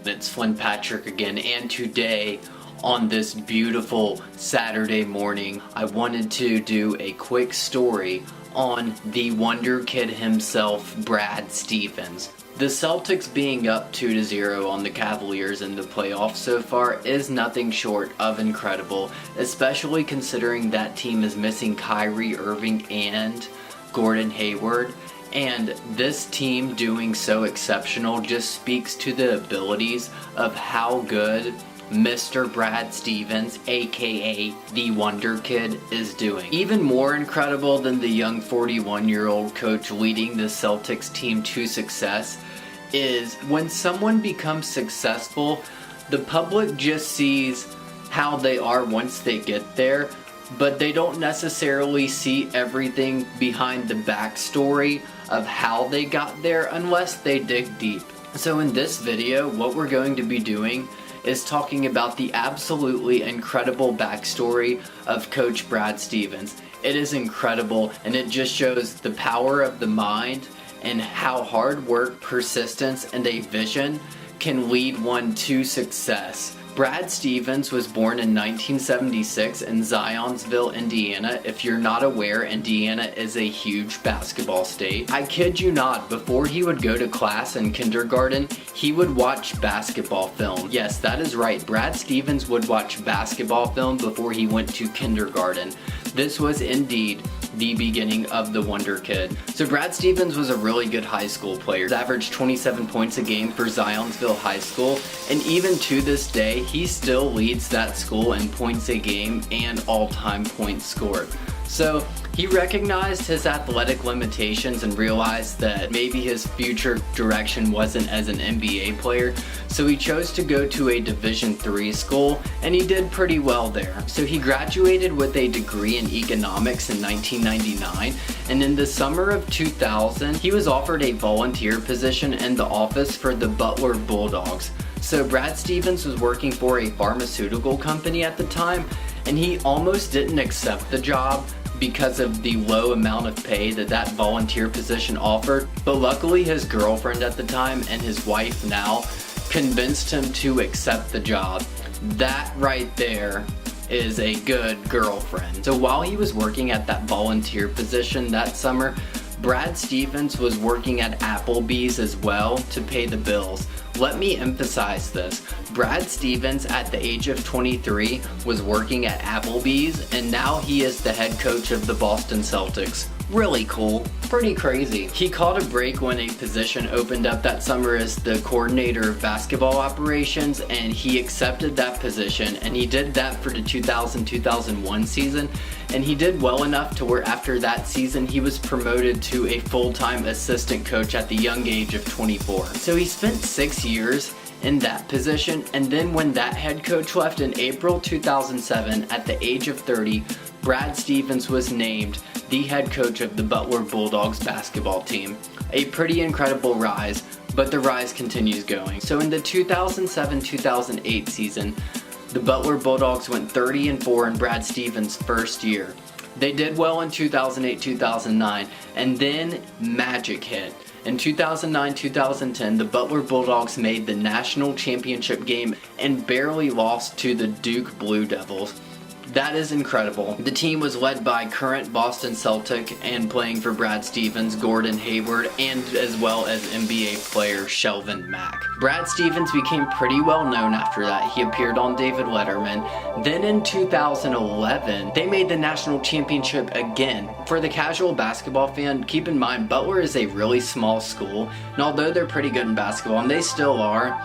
It's Flynn Patrick again, and today on this beautiful Saturday morning I wanted to do a quick story on the wonder kid himself, Brad Stevens. The Celtics being up 2-0 on the Cavaliers in the playoffs so far is nothing short of incredible, especially considering that team is missing Kyrie Irving and Gordon Hayward. And this team doing so exceptional just speaks to the abilities of how good Mr. Brad Stevens, aka the Wonder Kid, is doing. Even more incredible than the young 41-year-old coach leading the Celtics team to success is when someone becomes successful, the public just sees how they are once they get there, but they don't necessarily see everything behind the backstory of how they got there unless they dig deep. So in this video, what we're going to be doing is talking about the absolutely incredible backstory of Coach Brad Stevens. It is incredible, and it just shows the power of the mind and how hard work, persistence, and a vision can lead one to success. Brad Stevens was born in 1976 in Zionsville, Indiana. If you're not aware, Indiana is a huge basketball state. I kid you not, before he would go to class in kindergarten, he would watch basketball film. Yes, that is right. Brad Stevens would watch basketball film before he went to kindergarten. This was indeed the beginning of the Wonder Kid. So Brad Stevens was a really good high school player. He averaged 27 points a game for Zionsville High School, and even to this day, he still leads that school in points a game and all-time points scored. So he recognized his athletic limitations and realized that maybe his future direction wasn't as an NBA player, so he chose to go to a Division III school, and he did pretty well there. So he graduated with a degree in economics in 1999, and in the summer of 2000, he was offered a volunteer position in the office for the Butler Bulldogs. So Brad Stevens was working for a pharmaceutical company at the time, and he almost didn't accept the job because of the low amount of pay that volunteer position offered. But luckily his girlfriend at the time and his wife now convinced him to accept the job. That right there is a good girlfriend. So while he was working at that volunteer position that summer, Brad Stevens was working at Applebee's as well to pay the bills. Let me emphasize this. Brad Stevens, at the age of 23, was working at Applebee's, and now he is the head coach of the Boston Celtics. Really cool. Pretty crazy. He caught a break when a position opened up that summer as the coordinator of basketball operations, and he accepted that position, and he did that for the 2000-2001 season, and he did well enough to where after that season he was promoted to a full-time assistant coach at the young age of 24. So he spent 6 years in that position, and then when that head coach left in April 2007 at the age of 30, Brad Stevens was named the head coach of the Butler Bulldogs basketball team. A pretty incredible rise, but the rise continues going. So in the 2007-2008 season, the Butler Bulldogs went 30-4 in Brad Stevens' first year. They did well in 2008-2009, and then magic hit. In 2009-2010, the Butler Bulldogs made the national championship game and barely lost to the Duke Blue Devils. That is incredible. The team was led by current Boston Celtic and playing for Brad Stevens, Gordon Hayward, and as well as NBA player Shelvin Mack. Brad Stevens became pretty well known after that. He appeared on David Letterman. Then in 2011, they made the national championship again. For the casual basketball fan, keep in mind Butler is a really small school, and although they're pretty good in basketball, and they still are,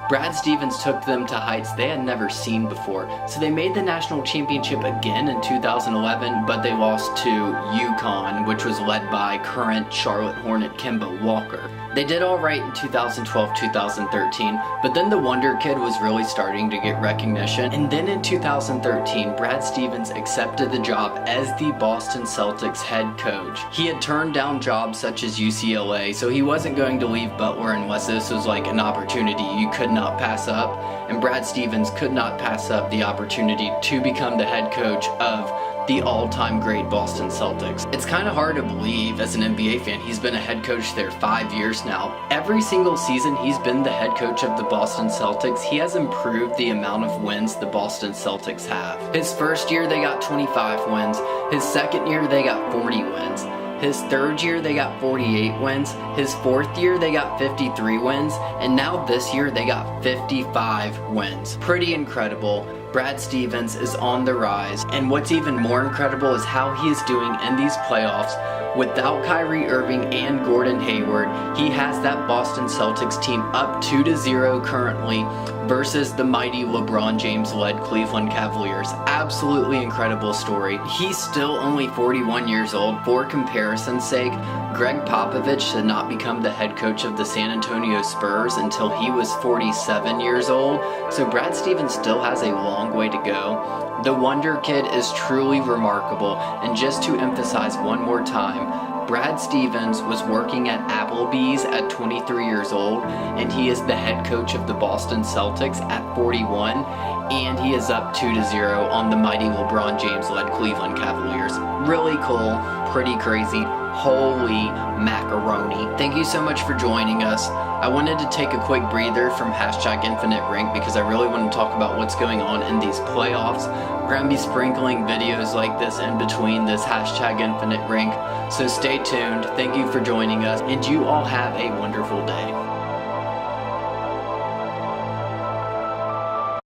Brad Stevens took them to heights they had never seen before. So they made the national championship again in 2011, but they lost to UConn, which was led by current Charlotte Hornet Kemba Walker. They did all right in 2012-2013, but then the Wonder Kid was really starting to get recognition. And then in 2013, Brad Stevens accepted the job as the Boston Celtics head coach. He had turned down jobs such as UCLA, so he wasn't going to leave Butler unless this was like an opportunity you could not pass up. And Brad Stevens could not pass up the opportunity to become the head coach of the all-time great Boston Celtics. It's kind of hard to believe as an NBA fan, he's been a head coach there 5 years now. Every single season he's been the head coach of the Boston Celtics, he has improved the amount of wins the Boston Celtics have. His first year they got 25 wins, his second year they got 40 wins. His third year, they got 48 wins. His fourth year, they got 53 wins. And now this year, they got 55 wins. Pretty incredible. Brad Stevens is on the rise. And what's even more incredible is how he is doing in these playoffs. Without Kyrie Irving and Gordon Hayward, he has that Boston Celtics team up 2-0 currently versus the mighty LeBron James-led Cleveland Cavaliers. Absolutely incredible story. He's still only 41 years old. For comparison's sake, Greg Popovich did not become the head coach of the San Antonio Spurs until he was 47 years old, so Brad Stevens still has a long way to go. The Wonder Kid is truly remarkable, and just to emphasize one more time, Brad Stevens was working at Applebee's at 23 years old, and he is the head coach of the Boston Celtics at 41, and he is up 2-0 on the mighty LeBron James-led Cleveland Cavaliers. Really cool, pretty crazy. Holy macaroni. Thank you so much for joining us. I wanted to take a quick breather from #InfiniteRink because I really want to talk about what's going on in these playoffs. We're going to be sprinkling videos like this in between this #InfiniteRink, so stay tuned. Thank you for joining us, and you all have a wonderful day.